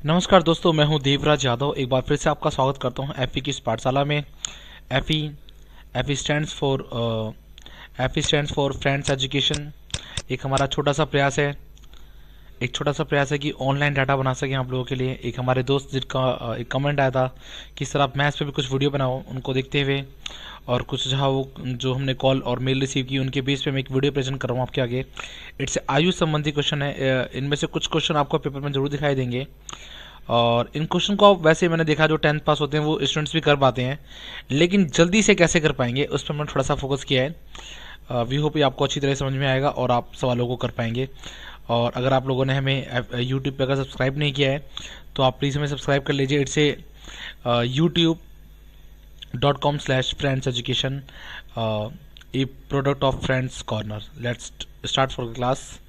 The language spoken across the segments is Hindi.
नमस्कार दोस्तों, मैं हूं देवराज यादव। एक बार फिर से आपका स्वागत करता हूं एफई की इस पाठशाला में। FE FE stands for friends education. एक हमारा छोटा सा प्रयास है कि ऑनलाइन डाटा बना सकें आप लोगों के लिए। एक हमारे दोस्त जिनका एक कमेंट आया था कि सर आप मैथ्स पे भी कुछ वीडियो बनाओ, उनको देखते हुए और कुछ सुझाव जो हमने कॉल और मेल रिसीव की उनके बेस पे मैं एक वीडियो प्रेजेंट कर रहा हूँ आपके आगे। इट्स आयु संबंधी क्वेश्चन है। इनमें से कुछ क्वेश्चन आपको पेपर में जरूर दिखाई देंगे और इन क्वेश्चन को वैसे मैंने देखा जो 10th पास होते हैं वो स्टूडेंट्स भी कर पाते हैं, लेकिन जल्दी से कैसे कर पाएंगे उस पर मैंने थोड़ा सा फोकस किया है। वी होप ये आपको अच्छी तरह समझ में आएगा और आप सवालों को कर पाएंगे। और अगर आप लोगों ने हमें यूट्यूब पे अगर सब्सक्राइब नहीं किया है तो आप प्लीज़ हमें सब्सक्राइब कर लीजिए। It's youtube.com/friends education, A product of friends corner. Let's start for class.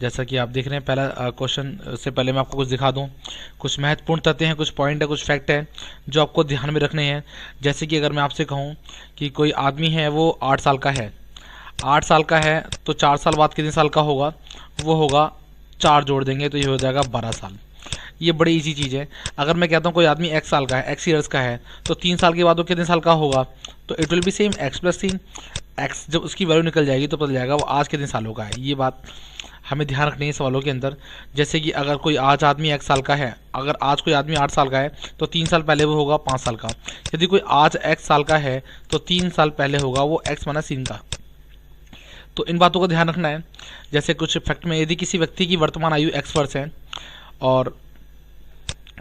जैसा कि आप देख रहे हैं, पहला क्वेश्चन से पहले मैं आपको कुछ दिखा दूं। कुछ महत्वपूर्ण तथ्य हैं, कुछ पॉइंट है, कुछ फैक्ट है जो आपको ध्यान में रखने हैं। जैसे कि अगर मैं आपसे कहूं कि कोई आदमी है वो 8 साल का है, 8 साल का है तो 4 साल बाद कितने साल का होगा? वो होगा 4 जोड़ देंगे तो ये हो जाएगा 12 साल। ये बड़ी इजी चीज़ है। अगर मैं कहता हूँ कोई आदमी x साल का है, x ईयर्स का है, तो 3 साल के बाद वो कितने साल का होगा? तो it will be same x+3। x जब उसकी वैल्यू निकल जाएगी तो पता चल जाएगा वो आज कितने सालों का है। ये बात हमें ध्यान रखनी है सवालों के अंदर। जैसे कि अगर कोई आज आदमी x साल का है, अगर आज कोई आदमी 8 साल का है तो 3 साल पहले वो होगा 5 साल का। यदि कोई आज x साल का है तो 3 साल पहले होगा वो x माइनस 3 का। तो इन बातों का ध्यान रखना है। जैसे कुछ फैक्ट में, यदि किसी व्यक्ति की वर्तमान आयु x वर्ष है और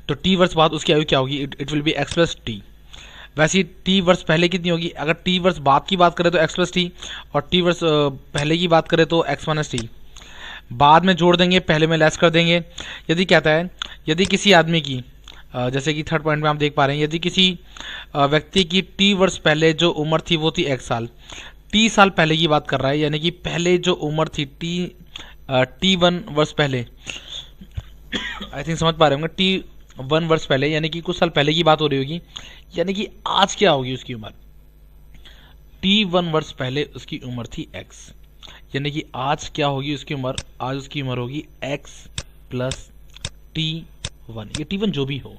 तो t वर्ष बाद उसकी आयु क्या होगी? It will be x+t। वैसे t वर्ष पहले कितनी होगी? अगर t वर्ष बाद की बात करें तो x+t और t वर्ष पहले की बात करें तो x-t। बाद में जोड़ देंगे, पहले में लेस कर देंगे। यदि कहता है यदि किसी आदमी की जैसे कि थर्ड पॉइंट में आप देख पा रहे हैं, यदि किसी व्यक्ति की t वर्ष पहले जो उम्र थी वो थी x साल, t साल पहले की बात कर रहा है, यानी कि पहले जो उम्र थी t1 वर्ष पहले, आई थिंक समझ पा रहे होंगे, t1 वर्ष पहले यानी कि कुछ साल पहले की बात हो रही होगी। यानी कि आज क्या होगी उसकी उम्र? t1 वर्ष पहले उसकी उम्र थी x, यानी कि आज क्या होगी उसकी उम्र? आज उसकी उम्र होगी x+t1, ये t1 जो भी हो।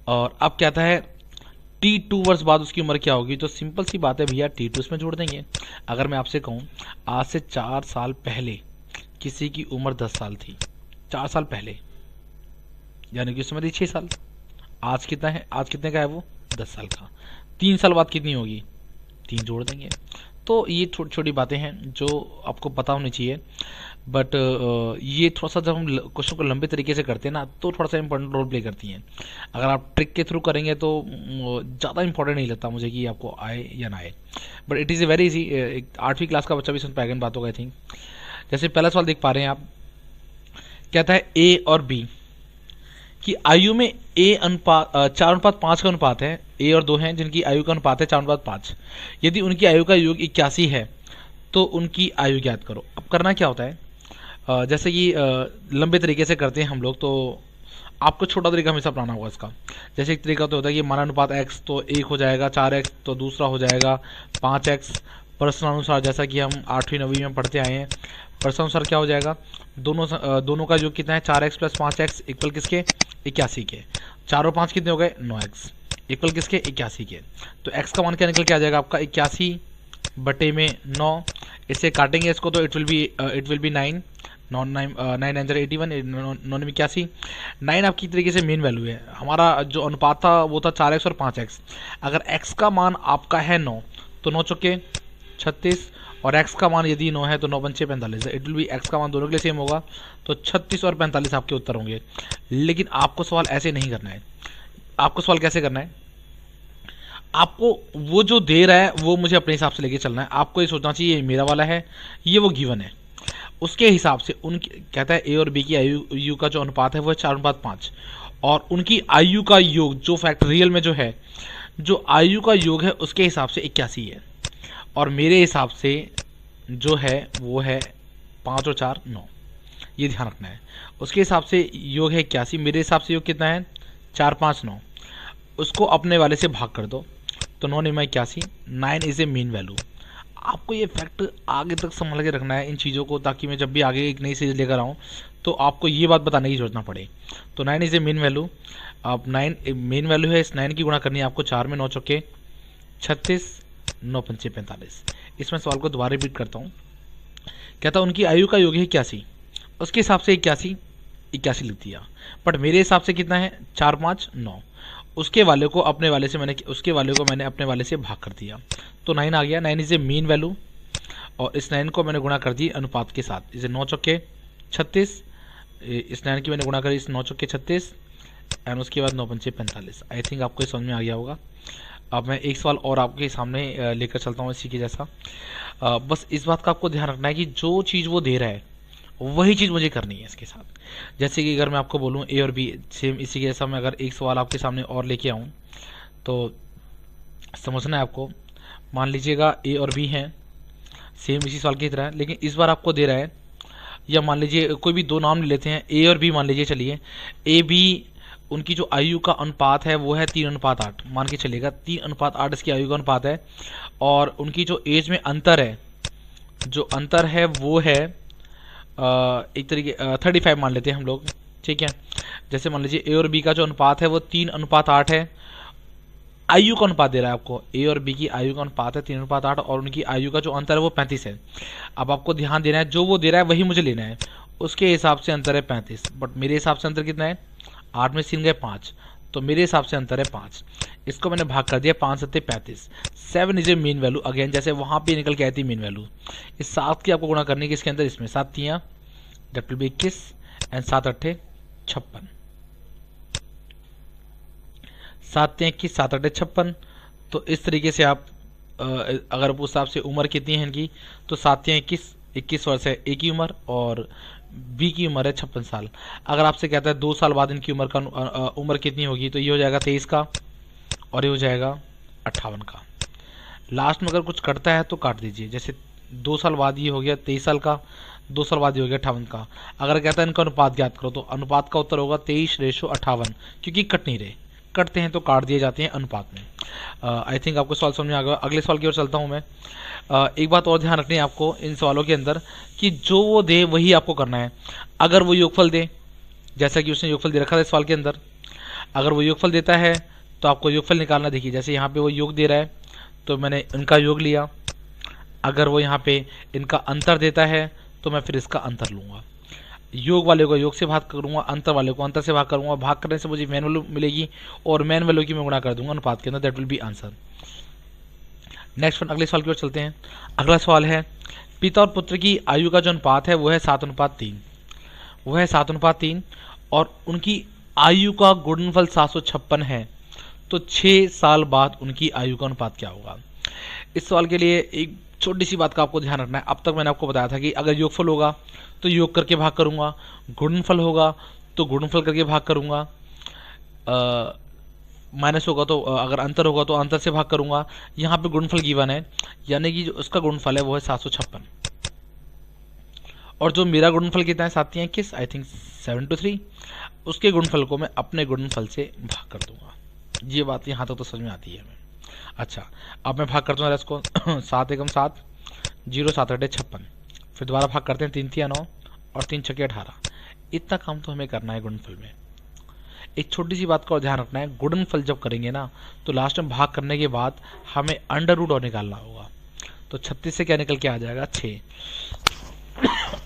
और अब कहता है t2 वर्ष बाद उसकी उम्र क्या होगी? तो सिंपल सी बात है भैया, t2 इसमें जोड़ देंगे। अगर मैं आपसे कहूं आज से 4 साल पहले किसी की उम्र 10 साल थी, 4 साल पहले, यानी कि उसमें 6 साल। आज कितना है? आज कितने का है वो? 10 साल का। 3 साल बाद कितनी होगी? 3 जोड़ देंगे। तो ये छोटी छोटी बातें हैं जो आपको पता होनी चाहिए। बट ये थोड़ा सा जब हम क्वेश्चन को लंबे तरीके से करते हैं ना तो थोड़ा सा इंपॉर्टेंट रोल प्ले करती हैं। अगर आप ट्रिक के थ्रू करेंगे तो ज़्यादा इंपॉर्टेंट नहीं लगता मुझे कि आपको आए या ना आए। But it is a very easy. एक 8वीं क्लास का बच्चा भी समझ पाएगा इन बातों का, आई थिंक। जैसे पहला सवाल देख पा रहे हैं आप, कहता है ए और बी कि आयु में 4:5 का अनुपात है। ए और 2 हैं जिनकी आयु का अनुपात है 4:5। यदि उनकी आयु का योग 81 है तो उनकी आयु ज्ञात करो। अब करना क्या होता है, जैसे कि लंबे तरीके से करते हैं हम लोग, तो आपको छोटा तरीका हमेशा अपनाना होगा इसका। जैसे एक तरीका तो होता है कि मानानुपात x तो 1 हो जाएगा, 4x तो दूसरा हो जाएगा 5x। प्रश्नानुसार जैसा कि हम 8वीं 9वीं में पढ़ते आए हैं, प्रश्नानुसार क्या हो जाएगा? दोनों का योग कितना है? 4x + 5x इक्वल किसके? 81 के। 4 और 5 कितने हो गए? 9x इक्वल किसके? 81 के। तो x का मान क्या निकल के आ जाएगा आपका? 81/9। इससे काटेंगे इसको तो इट विल बी 9। 9 9 81, 9 में 81। 9 आपकी तरीके से मेन वैल्यू है। हमारा जो अनुपात था वो था 4x और 5x। अगर x का मान आपका है 9 तो 9 चौके 36, और x का मान यदि 9 है तो 9 पंचे 45 है। इट विल बी x का मान दोनों के लिए सेम होगा, तो 36 और 45 आपके उत्तर होंगे। लेकिन आपको सवाल ऐसे नहीं करना है। आपको सवाल कैसे करना है? आपको वो जो दे रहा है वो मुझे अपने हिसाब से लेके चलना है। आपको ये सोचना चाहिए ये मेरा वाला है, ये वो गिवन है, उसके हिसाब से उनकी कहता है ए और बी की आयु का जो अनुपात है वो है 4:5, और उनकी आयु का योग जो फैक्ट रियल में जो है, जो आयु का योग है उसके हिसाब से 81 है, और मेरे हिसाब से जो है वो है 5 और 4 9। ये ध्यान रखना है। उसके हिसाब से योग है 81, मेरे हिसाब से योग कितना है? 4 5 9। उसको अपने वाले से भाग कर दो तो 9 9 81। 9 इज ए मीन वैल्यू। आपको ये फैक्ट आगे तक संभाल के रखना है इन चीज़ों को, ताकि मैं जब भी आगे एक नई सीरीज लेकर आऊँ तो आपको ये बात बताने की जरूरत ना पड़े। तो 9 इज ए मेन वैल्यू। अब 9 मेन वैल्यू है, इस 9 की गुणा करनी है आपको 4 में, 9 चौके 36, 9 पंचे 45। इसमें सवाल को दोबारा रिपीट करता हूँ। कहता उनकी आयु का योग है 81, उसके हिसाब से 81 लिख दिया, बट मेरे हिसाब से कितना है 4 5 9। उसके वाले को अपने वाले से मैंने अपने वाले से भाग कर दिया, तो 9 आ गया। 9 इज ए मीन वैल्यू, और इस 9 को मैंने गुणा कर दी अनुपात के साथ। इसे 9 चौके 36, इस 9 की मैंने गुणा करी इस 9 चौके 36, एंड उसके बाद 9 पंचे 45। आई थिंक आपको ये समझ में आ गया होगा। अब मैं एक सवाल और आपके सामने लेकर चलता हूँ इसी के जैसा। बस इस बात का आपको ध्यान रखना है कि जो चीज़ वो दे रहा है वही चीज़ मुझे करनी है इसके साथ। जैसे कि अगर मैं आपको बोलूँ ए और बी, सेम इसी के जैसा मैं अगर एक सवाल आपके सामने और लेके आऊँ तो समझना है आपको। मान लीजिएगा ए और बी हैं, सेम इसी सवाल की तरह, लेकिन इस बार आपको दे रहा है, या मान लीजिए कोई भी दो नाम ले लेते हैं, ए और बी मान लीजिए, चलिए ए बी, उनकी जो आयु का अनुपात है वो है 3:8 मान के चलेगा। 3:8 इसकी आयु का अनुपात है, और उनकी जो एज में अंतर है वो है एक तरीके 35 मान लेते हैं हम लोग, ठीक है। जैसे मान लीजिए ए और बी का जो अनुपात है वो 3:8 है, आयु का अनुपात दे रहा है आपको, ए और बी की आयु का अनुपात है 3:8, और उनकी आयु का जो अंतर है वो 35 है। अब आपको ध्यान देना है, जो वो दे रहा है वही मुझे लेना है, उसके हिसाब से अंतर है 35, बट मेरे हिसाब से अंतर कितना है 8 में 3 गए 5, तो मेरे हिसाब से अंतर है 5। इसको मैंने भाग कर दिया 5 7 35। 7 is a mean value, again जैसे वहां पे निकल के आई थी मीन वैल्यू। इस 7 की आपको गुणा करनी है किसके अंदर, इसमें 7 3 दैट विल बी 21, एंड 7 8 56, 7 3 21, 7 8 56। तो इस तरीके से आप अगर उस हिसाब से उम्र कितनी है इनकी, तो 7 3 21 वर्ष है ए की उम्र, और बी की उम्र है 56 साल। अगर आपसे कहता है 2 साल बाद इनकी उम्र कितनी होगी, तो ये हो जाएगा 23 का, और ये हो जाएगा 58 का। लास्ट में अगर कुछ कटता है तो काट दीजिए, जैसे 2 साल बाद ये हो गया 23 साल का, 2 साल बाद ये हो गया 58 का। अगर कहता है इनका अनुपात ज्ञात करो, तो अनुपात का उत्तर होगा 23:58, क्योंकि कट नहीं रहे, कटते हैं तो काट दिए जाते हैं अनुपात में। आई थिंक आपको सवाल समझ में आ गया। अगले सवाल की ओर चलता हूँ मैं। एक बात और ध्यान रखनी है आपको इन सवालों के अंदर, कि जो वो दे वही आपको करना है। अगर वो योगफल दे, जैसा कि उसने योगफल दे रखा था इस सवाल के अंदर, अगर वो योगफल देता है तो आपको योगफल निकालना। देखिए जैसे यहाँ पे वो योग दे रहा है तो मैंने इनका योग लिया, अगर वो यहाँ पे इनका अंतर देता है तो मैं फिर इसका अंतर लूँगा, योग वाले को योग से भाग करूंगा, अंतर वाले को अंतर से भाग करूंगा। भाग करने से मुझे मेन वैल्यू मिलेगी, और मेन वैल्यू की मैं गुणा कर दूंगा अनुपात के अंदर, that will B answer. Next one, अगले सवाल की ओर चलते हैं। अगला सवाल है, पिता और पुत्र की आयु का जो अनुपात है वो है 7:3, और उनकी आयु का गुणनफल 756 है, तो 6 साल बाद उनकी आयु का अनुपात क्या होगा। इस सवाल के लिए एक छोटी सी बात का आपको ध्यान रखना है। अब तक मैंने आपको बताया था कि अगर योगफल होगा तो योग करके भाग करूंगा, गुणनफल होगा तो गुणनफल करके भाग करूंगा, माइनस होगा तो अगर अंतर होगा तो अंतर से भाग करूंगा। यहाँ पे गुणनफल गिवन है, यानी कि जो उसका गुणनफल है वो है 756, और जो मेरा गुणनफल कितना है 7 3 21, आई थिंक 7 to 3, उसके गुणनफल को मैं अपने गुणनफल से भाग कर दूंगा। ये बात यहाँ तक तो समझ में आती है हमें। अच्छा, अब मैं भाग करता हूँ इसको 7 एकम 7, 0 7 8 56, फिर दोबारा भाग करते हैं 3 3 9, और 3 6 18। इतना काम तो हमें करना है गुणनफल में। एक छोटी सी बात का और ध्यान रखना है, गुणनफल जब करेंगे ना तो लास्ट में भाग करने के बाद हमें अंडर रूट और निकालना होगा। तो 36 से क्या निकल के आ जाएगा 6।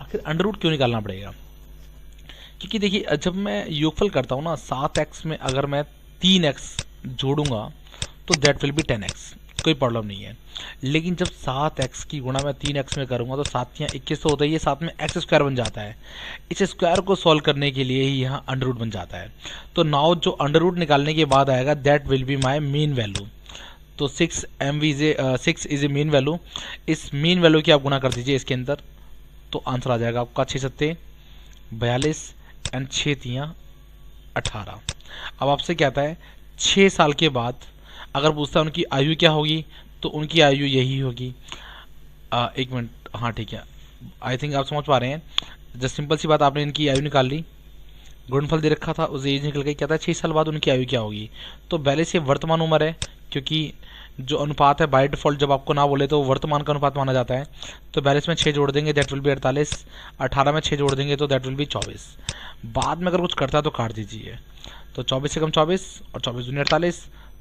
आखिर अंडर रूट क्यों निकालना पड़ेगा, क्योंकि देखिए जब मैं योगफल करता हूँ ना 7x में अगर मैं 3x जोड़ूंगा तो दैट विल बी 10x, कोई प्रॉब्लम नहीं है। लेकिन जब 7x की गुणा मैं 3x में करूंगा तो 7 × 21 तो होता ही है, साथ में x स्क्वायर बन जाता है। इस स्क्वायर को सॉल्व करने के लिए ही यहाँ अंडर रूट बन जाता है। तो नाउ जो अंडर रूट निकालने के बाद आएगा that will be my mean value. तो 6 इज ए मीन वैल्यू। इस मीन वैल्यू की आप गुणा कर दीजिए इसके अंदर, तो आंसर आ जाएगा आपका 6 7 42 एंड 6 3 18। अब आपसे कहता है 6 साल के बाद अगर पूछता है उनकी आयु क्या होगी, तो उनकी आयु यही होगी। एक मिनट, हाँ ठीक है, आई थिंक आप समझ पा रहे हैं। जस्ट सिंपल सी बात, आपने इनकी आयु निकाल ली, गुणनफल दे रखा था, उस एज निकल गई, कहता है 6 साल बाद उनकी आयु क्या होगी। तो पहले से वर्तमान उम्र है, क्योंकि जो अनुपात है बाय डिफॉल्ट जब आपको ना बोले तो वर्तमान का अनुपात माना जाता है। तो 42 में 6 जोड़ देंगे दैट विल बी 48, 18 में 6 जोड़ देंगे तो दैट विल बी 24। बाद में अगर कुछ करता है तो काट दीजिए। तो 24 से कम 24 और 24 दूनी 48,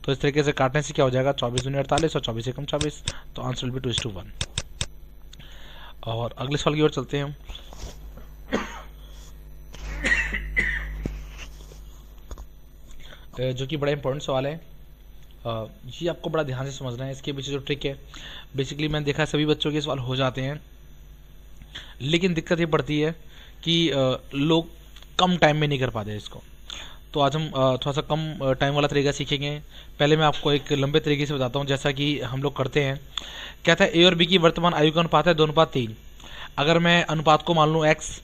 तो इस तरीके से काटने से क्या हो जाएगा 24 दूनी 48 और 24 से कम 24, तो आंसर विल बी 2:1। और अगले सवाल की ओर चलते हैं हम। जो कि बड़ा इंपॉर्टेंट सवाल है। ये आपको बड़ा ध्यान से समझना है। इसके पीछे जो ट्रिक है, बेसिकली मैंने देखा है सभी बच्चों के सवाल हो जाते हैं, लेकिन दिक्कत ये पड़ती है कि लोग कम टाइम में नहीं कर पाते इसको। तो आज हम थोड़ा सा कम टाइम वाला तरीका सीखेंगे। पहले मैं आपको एक लंबे तरीके से बताता हूँ, जैसा कि हम लोग करते हैं। कहता है ए और बी की वर्तमान आयु का अनुपात है 2:3। अगर मैं अनुपात को मान लूँ x,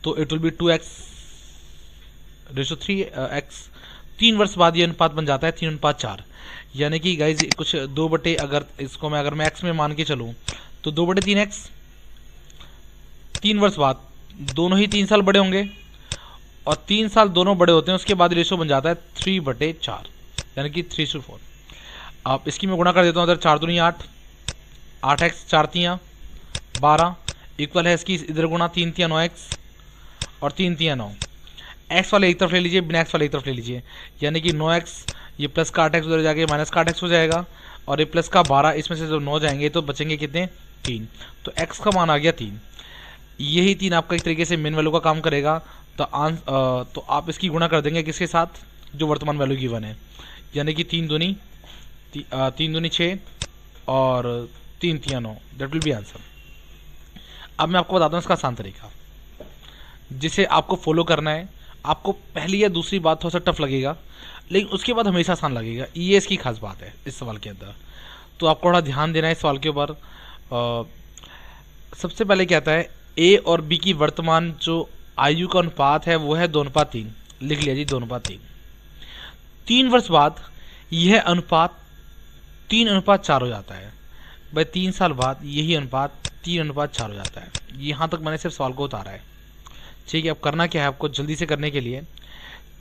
तो इट विल बी 2x/3x। 3 वर्ष बाद ये अनुपात बन जाता है 3:4। यानी कि गाइज कुछ 2 बटे, अगर इसको मैं x में मान के चलूँ तो 2/3x। 3 वर्ष बाद दोनों ही 3 साल बड़े होंगे और 3 साल दोनों बड़े होते हैं, उसके बाद रेशो बन जाता है 3/4, यानी कि 3:4। अब इसकी मैं गुणा कर देता हूँ। इधर 4 दूनी 8, 8x 4 तियाँ 12 इक्वल है इसकी इधर गुणा 3 तियाँ 9x और 3 तियाँ 9। एक्स वाले एक तरफ ले लीजिए, बिना एक्स वाले एक तरफ ले लीजिए, यानी कि 9x, ये प्लस का 8x उधर जाके माइनस का 8x हो जाएगा, और ये प्लस का 12, इसमें से जो 9 जाएंगे तो बचेंगे कितने 3। तो x का मान आ गया 3। यही 3 आपका एक तरीके से मेन वैल्यू का काम करेगा। तो आप इसकी गुणा कर देंगे किसके साथ, जो वर्तमान वैल्यू गिवन है, यानी कि 3 दूनी 6 और 3 तियाँ 9, दैट विल बी आंसर। अब मैं आपको बताता हूँ इसका आसान तरीका, जिसे आपको फॉलो करना है। आपको पहली या दूसरी बात थोड़ा सा टफ लगेगा, लेकिन उसके बाद हमेशा आसान लगेगा। ये इसकी खास बात है इस सवाल के अंदर। तो आपको थोड़ा ध्यान देना है इस सवाल के ऊपर। सबसे पहले कहता है ए और बी की वर्तमान जो आयु का अनुपात है वो है 2:3। लिख लिया जी 2:3। 3 वर्ष बाद यह अनुपात 3:4 हो जाता है। भाई 3 साल बाद यही अनुपात 3:4 हो जाता है। यहाँ तक मैंने सिर्फ सवाल को उतारा है, ठीक है। अब करना क्या है आपको जल्दी से करने के लिए,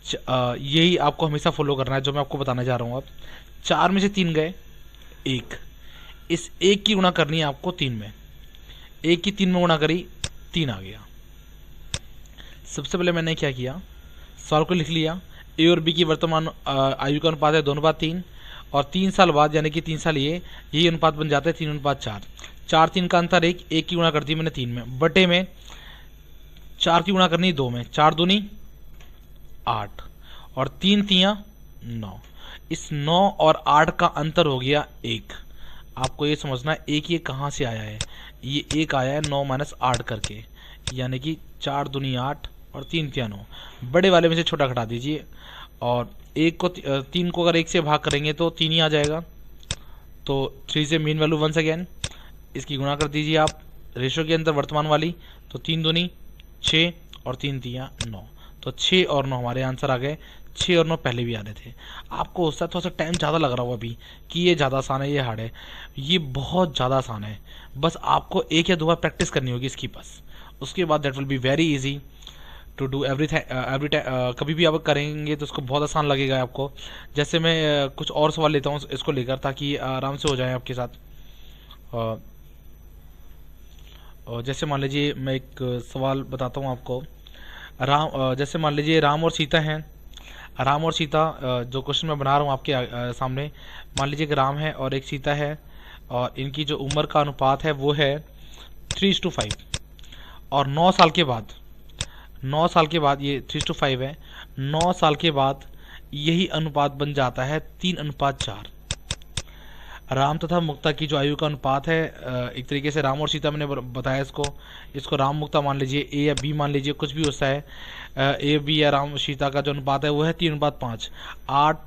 यही आपको हमेशा फॉलो करना है जो मैं आपको बताने जा रहा हूँ। अब 4 में से 3 गए 1, इस 1 की गुणा करनी है आपको 3 में। 1 की 3 में गुणा करी 3 आ गया। सबसे पहले मैंने क्या किया, सवाल को लिख लिया। ए और बी की वर्तमान आयु का अनुपात है 2:3 और 3 साल बाद यानी कि 3 साल यही अनुपात बन जाता है 3:4। 4 3 का अंतर 1, 1 की गुणा कर दी मैंने 3 में, बटे में 4 की गुणा करनी 2 में, 4 दूनी 8 और 3 तियाँ 9। इस 9 और 8 का अंतर हो गया 1। आपको ये समझना है एक ये कहाँ से आया है, ये 1 आया है 9 - 8 करके, यानी कि 4 दूनी 8 और 3 तियाँ 9। बड़े वाले में से छोटा घटा दीजिए और 3 को अगर 1 से भाग करेंगे तो 3 ही आ जाएगा। तो 3 से मीन वैल्यू वंस अगेन, इसकी गुणा कर दीजिए आप रेशो के अंदर वर्तमान वाली, तो 3 दूनी 6 और 3 तियाँ 9। तो 6 और 9 हमारे आंसर आ गए। 6 और 9 पहले भी आ रहे थे। आपको उससे थोड़ा सा टाइम ज़्यादा लग रहा होगा अभी कि ये ज़्यादा आसान है, ये हार्ड है। ये बहुत ज़्यादा आसान है, बस आपको 1 या 2 बार प्रैक्टिस करनी होगी इसकी बस। उसके बाद that will be very easy to do every time. कभी भी आप करेंगे तो उसको बहुत आसान लगेगा आपको। जैसे मैं कुछ और सवाल लेता हूँ इसको लेकर, ताकि आराम से हो जाए आपके साथ। जैसे मान लीजिए मैं एक सवाल बताता हूँ आपको। जैसे मान लीजिए राम और सीता हैं। राम और सीता जो क्वेश्चन मैं बना रहा हूँ आपके सामने, मान लीजिए कि राम है और एक सीता है और इनकी जो उम्र का अनुपात है वो है 3:5 और 9 साल के बाद, 9 साल के बाद ये 3:5 है, 9 साल के बाद यही अनुपात बन जाता है 3:4। राम तथा मुक्ता की जो आयु का अनुपात है, एक तरीके से राम और सीता मैंने बताया इसको राम मुक्ता मान लीजिए, ए या बी मान लीजिए, कुछ भी होता है। ए बी या राम सीता का जो अनुपात है वो है 3:5। 8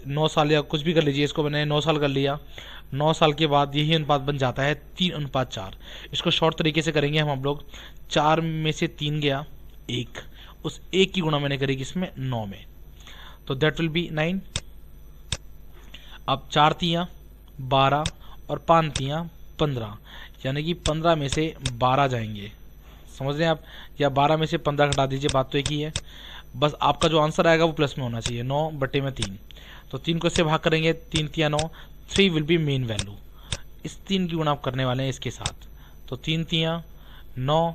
9 साल या कुछ भी कर लीजिए, इसको मैंने 9 साल कर लिया। 9 साल के बाद यही अनुपात बन जाता है 3:4। इसको शॉर्ट तरीके से करेंगे हम लोग। 4 में से 3 गया 1, उस 1 की गुणा मैंने करी किसमें 9 में, तो दैट विल बी 9। अब 4 तियाँ 12 और 5 तियाँ 15, यानी कि 15 में से 12 जाएंगे। समझ रहे हैं आप, या 12 में से 15 घटा दीजिए, बात तो एक ही है। बस आपका जो आंसर आएगा वो प्लस में होना चाहिए, 9/3। तो 3 को इससे भाग करेंगे 3 तियाँ 9, 3 विल बी मेन वैल्यू। इस 3 की गुणा आप करने वाले हैं इसके साथ, तो 3 तियाँ 9,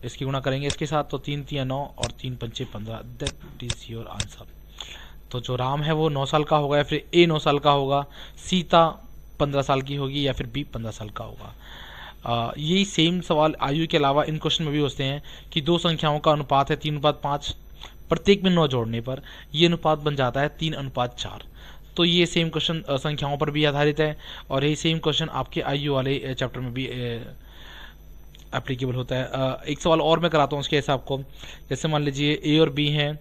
इसकी गुणा करेंगे इसके साथ, तो 3 तियाँ 9 और 3 पंचे 15। That is your answer. तो जो राम है वो 9 साल का होगा, या फिर ए 9 साल का होगा, सीता 15 साल की होगी, या फिर बी 15 साल का होगा। यही सेम सवाल आयु के अलावा इन क्वेश्चन में भी होते हैं कि दो संख्याओं का अनुपात है 3:5, प्रत्येक में 9 जोड़ने पर ये अनुपात बन जाता है 3:4। तो ये सेम क्वेश्चन संख्याओं पर भी आधारित है, और यही सेम क्वेश्चन आपके आयु वाले चैप्टर में भी एप्लीकेबल होता है। एक सवाल और मैं कराता हूँ उसके हिसाब को। जैसे मान लीजिए ए और बी हैं,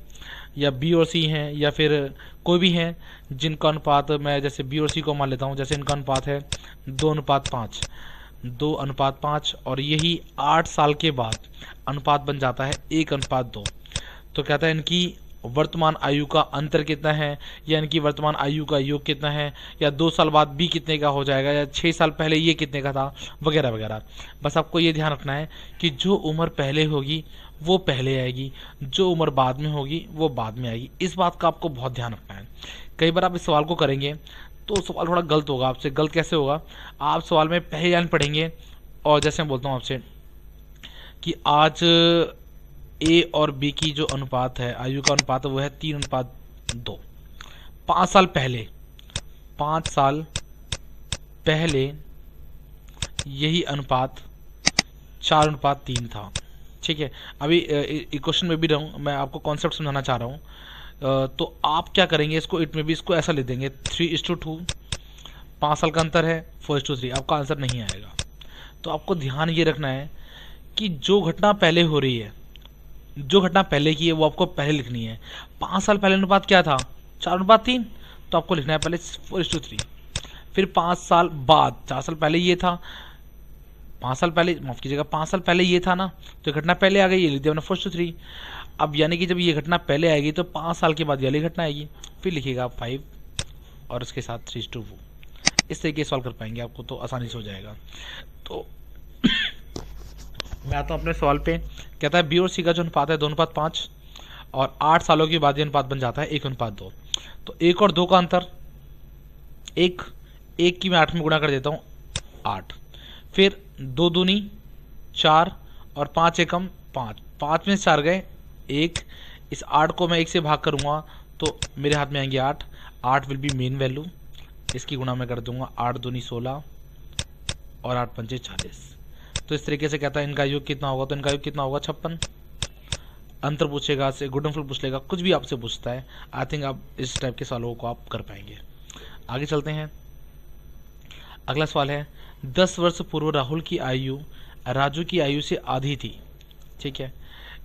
या बी और सी हैं, या फिर कोई भी हैं जिनका अनुपात, मैं जैसे बी और सी को मान लेता हूँ, जैसे इनका अनुपात है 2:5, 2:5, और यही 8 साल के बाद अनुपात बन जाता है 1:2। तो कहता है इनकी वर्तमान आयु का अंतर कितना है, या इनकी वर्तमान आयु का योग कितना है, या 2 साल बाद बी कितने का हो जाएगा, या 6 साल पहले ये कितने का था, वगैरह वगैरह। बस आपको ये ध्यान रखना है कि जो उम्र पहले होगी वो पहले आएगी, जो उम्र बाद में होगी वो बाद में आएगी। इस बात का आपको बहुत ध्यान रखना है। कई बार आप इस सवाल को करेंगे तो सवाल थोड़ा गलत होगा आपसे। गलत कैसे होगा? आप सवाल में पहली लाइन पढ़ेंगे, और जैसे मैं बोलता हूँ आपसे कि आज ए और बी की जो अनुपात है, आयु का अनुपात है, वो है 3:2। 5 साल पहले, 5 साल पहले यही अनुपात 4:3 था। ठीक है, अभी इक्वेशन में भी रहूँ, मैं आपको कॉन्सेप्ट समझाना चाह रहा हूँ। तो आप क्या करेंगे, इसको इट में भी इसको ऐसा ले देंगे 3:2। 5 साल का अंतर है, 4:3। आपका आंसर नहीं आएगा। तो आपको ध्यान ये रखना है कि जो घटना पहले हो रही है, जो घटना पहले की है, वो आपको पहले लिखनी है। 5 साल पहले अनुपात क्या था? 4:3। तो आपको लिखना है पहले 4:3। फिर 5 साल बाद, 4 साल पहले ये था, 5 साल पहले, माफ कीजिएगा, 5 साल पहले ये था ना, तो घटना पहले आ गई, ये लिख दिया मैंने 4:3। अब यानी कि जब ये घटना पहले आएगी तो 5 साल के बाद ये वाली घटना आएगी, फिर लिखिएगा 5 और उसके साथ 3:2। इस तरीके से सॉल्व कर पाएंगे, आपको तो आसानी से हो जाएगा। तो मैं आता हूँ अपने सवाल पे। कहता है बी और सी का जो अनुपात है 2:5, और 8 सालों के बाद ये अनुपात बन जाता है 1:2। तो 1 और 2 का अंतर, 1 की मैं 8 में गुणा कर देता हूँ, 8। फिर 2 दूनी 4, और 5 एकम 5, 5 में 4 गए 1। इस 8 को मैं 1 से भाग करूँगा तो मेरे हाथ में आएंगे 8। 8 विल बी मेन वैल्यू, इसकी गुणा मैं कर दूंगा, 8 दूनी 16 और 8 पंचे 40। तो इस तरीके से कहता है इनका योग कितना होगा, तो इनका योग कितना होगा 56। अंतर पूछेगा, से गुणनफल पूछ लेगा, कुछ भी आपसे पूछता है। आई थिंक आप इस टाइप के सवालों को आप कर पाएंगे। आगे चलते हैं। अगला सवाल है 10 वर्ष पूर्व राहुल की आयु राजू की आयु से आधी थी। ठीक है,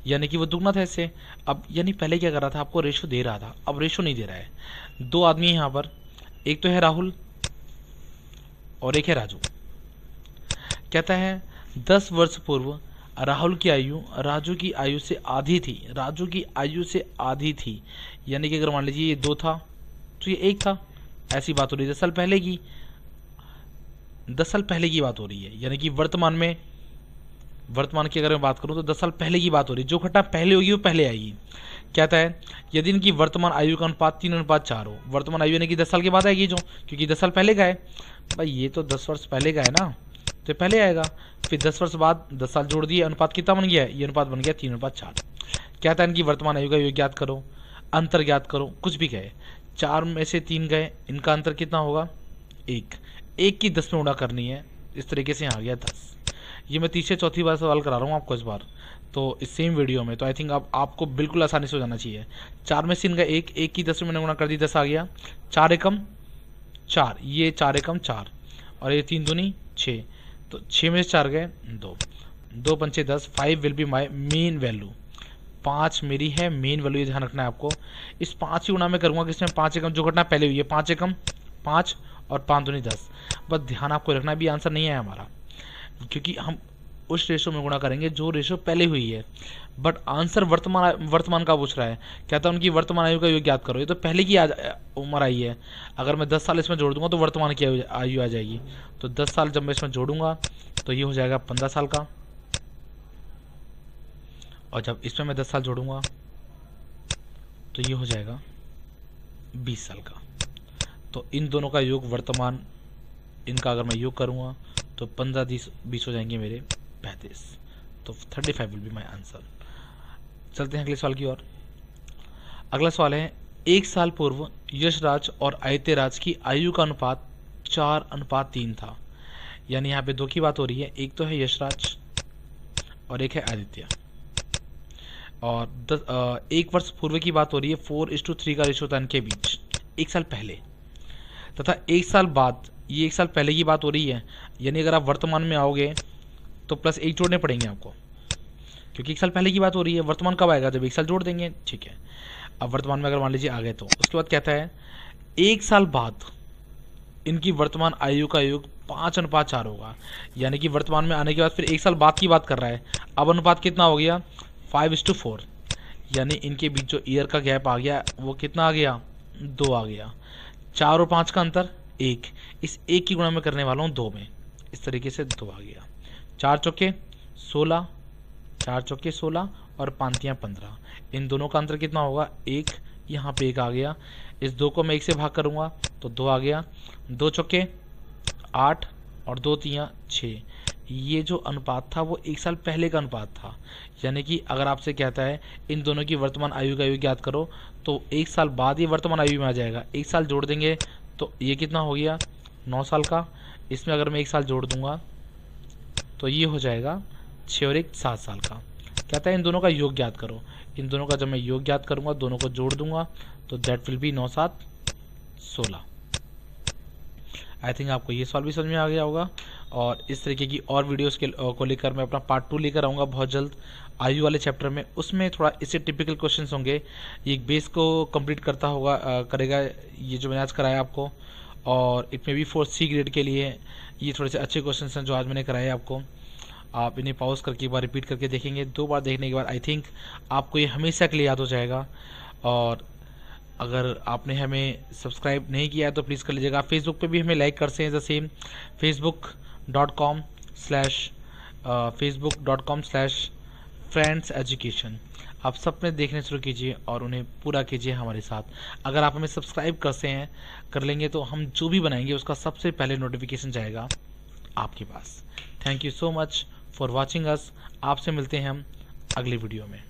यानी कि वो दुगना था इससे। अब यानी पहले क्या कर रहा था, आपको रेशो दे रहा था, अब रेशो नहीं दे रहा है। 2 आदमी है यहाँ पर, एक तो है राहुल और एक है राजू। कहता है 10 वर्ष पूर्व राहुल की आयु राजू की आयु से आधी थी, राजू की आयु से आधी थी। यानी कि अगर मान लीजिए ये 2 था तो ये 1 था, ऐसी बात हो रही है। 10 साल पहले की, 10 साल पहले की बात हो रही है, यानी कि वर्तमान में, वर्तमान की अगर मैं बात करूं तो 10 साल पहले की बात हो रही है। जो घटना पहले होगी वो पहले आएगी। कहता है यदि इनकी वर्तमान आयु का अनुपात 3:4 हो, वर्तमान आयु यानी कि 10 साल के बाद आएगी, जो क्योंकि 10 साल पहले का है भाई, ये तो 10 वर्ष पहले का है ना, तो पहले आएगा। फिर 10 वर्ष बाद 10 साल जोड़ दिए, अनुपात कितना बन गया है, ये अनुपात बन गया 3:4। कहता है इनकी वर्तमान आयु का योग ज्ञात करो, अंतर ज्ञात करो, कुछ भी कहे। 4 में से 3 गए, इनका अंतर कितना होगा 1, 1 की 10 में गुणा करनी है। इस तरीके से आ गया 10। ये मैं तीसरे चौथी बार सवाल करा रहा हूँ आपको इस बार, तो इस सेम वीडियो में, तो आई थिंक आपको बिल्कुल आसानी से हो जाना चाहिए। 4 में से इनका 1, 1 की 10 में मैंने गुणा कर दी, 10 आ गया। 4 एकम 4, ये 4 एकम 4, और ये 3 दूनी 6, तो 6 में से 4 गए 2, 2 पंचे 10। 5 will be my main value, 5 मेरी है मेन वैल्यू, ये ध्यान रखना है आपको। इस 5 की गुणा में करूँगा किसमें, 5 एकम, जो घटना पहले हुई है, 5 एकम 5 और 5 दूनी 10। बस ध्यान आपको रखना, भी आंसर नहीं है हमारा, क्योंकि हम उस रेशो में गुणा करेंगे जो रेशो पहले हुई है, बट आंसर वर्तमान का पूछ रहा है। कहता है उनकी वर्तमान आयु का योग ज्ञात करो। ये तो पहले की उम्र आई है, अगर मैं 10 साल इसमें जोड़ दूंगा तो वर्तमान की आयु आ जाएगी। तो 10 साल जब मैं इसमें जोड़ूंगा तो ये हो जाएगा 15 साल का, और जब इसमें मैं 10 साल जोड़ूंगा तो ये हो जाएगा 20 साल का। तो इन दोनों का योग वर्तमान इनका अगर मैं योग करूँगा तो 15 20 हो जाएंगे मेरे 35, तो 35 विल बी माई आंसर। चलते हैं अगले सवाल की ओर। अगला सवाल है, एक साल पूर्व यशराज और आदित्यराज की आयु का अनुपात 4:3 था। यानी यहाँ पे दो की बात हो रही है, एक तो है यशराज और एक है आदित्य। और 1 वर्ष पूर्व की बात हो रही है, 4:3 का रेशो था इनके बीच 1 साल पहले। तथा 1 साल बाद, ये 1 साल पहले की बात हो रही है, यानी अगर आप वर्तमान में आओगे तो +1 जोड़ने पड़ेंगे आपको, क्योंकि 1 साल पहले की बात हो रही है। वर्तमान कब आएगा? जब 1 साल जोड़ देंगे। ठीक है, अब वर्तमान में अगर मान लीजिए आ गए तो उसके बाद कहता है 1 साल बाद इनकी वर्तमान आयु का योग 5:4 होगा। यानी कि वर्तमान में आने के बाद फिर 1 साल बाद की बात कर रहा है। अब अनुपात कितना हो गया? 5:4। यानी इनके बीच जो ईयर का गैप आ गया वो कितना आ गया? 2 आ गया। 4 और 5 का अंतर 1, इस 1 की गुणा में करने वाला हूँ 2 में, इस तरीके से 2 आ गया। 4 चौके 16, 4 चौके 16 और 5 15, इन दोनों का अंतर कितना होगा? 1, यहाँ पे 1 आ गया। इस 2 को मैं 1 से भाग करूँगा तो 2 आ गया। 2 चौके 8 और 2 3 6। ये जो अनुपात था वो 1 साल पहले का अनुपात था। यानी कि अगर आपसे कहता है इन दोनों की वर्तमान आयु का योग ज्ञात करो, तो 1 साल बाद ये वर्तमान आयु में आ जाएगा। 1 साल जोड़ देंगे तो ये कितना हो गया? 9 साल का। इसमें अगर मैं 1 साल जोड़ दूंगा तो ये हो जाएगा 6 और 1 7 साल का। कहता है इन दोनों का योग ज्ञात करो। इन दोनों का जब मैं योग ज्ञात करूंगा, दोनों को जोड़ दूंगा तो that will B 9 7 16। I think आपको ये सवाल भी समझ में आ गया होगा। और इस तरीके की और वीडियोस को लेकर मैं अपना पार्ट 2 लेकर आऊँगा बहुत जल्द आयु वाले चैप्टर में। उसमें थोड़ा इससे टिपिकल क्वेश्चंस होंगे, ये बेस को कंप्लीट करता होगा करेगा ये जो मैंने आज कराया आपको। और इट में भी फॉर सी ग्रेड के लिए ये थोड़े से अच्छे क्वेश्चन हैं जो आज मैंने कराए आपको। आप इन्हें पॉज करके एक बार रिपीट करके देखेंगे। 2 बार देखने के बाद आई थिंक आपको ये हमेशा के लिए याद हो जाएगा। और अगर आपने हमें सब्सक्राइब नहीं किया है तो प्लीज़ कर लीजिएगा। फेसबुक पे भी हमें लाइक करते हैं, द सेम facebook.com/friends education। आप सब में देखने शुरू कीजिए और उन्हें पूरा कीजिए हमारे साथ। अगर आप हमें सब्सक्राइब कर लेंगे तो हम जो भी बनाएंगे उसका सबसे पहले नोटिफिकेशन जाएगा आपके पास। Thank you so much for watching us. आपसे मिलते हैं हम अगली वीडियो में।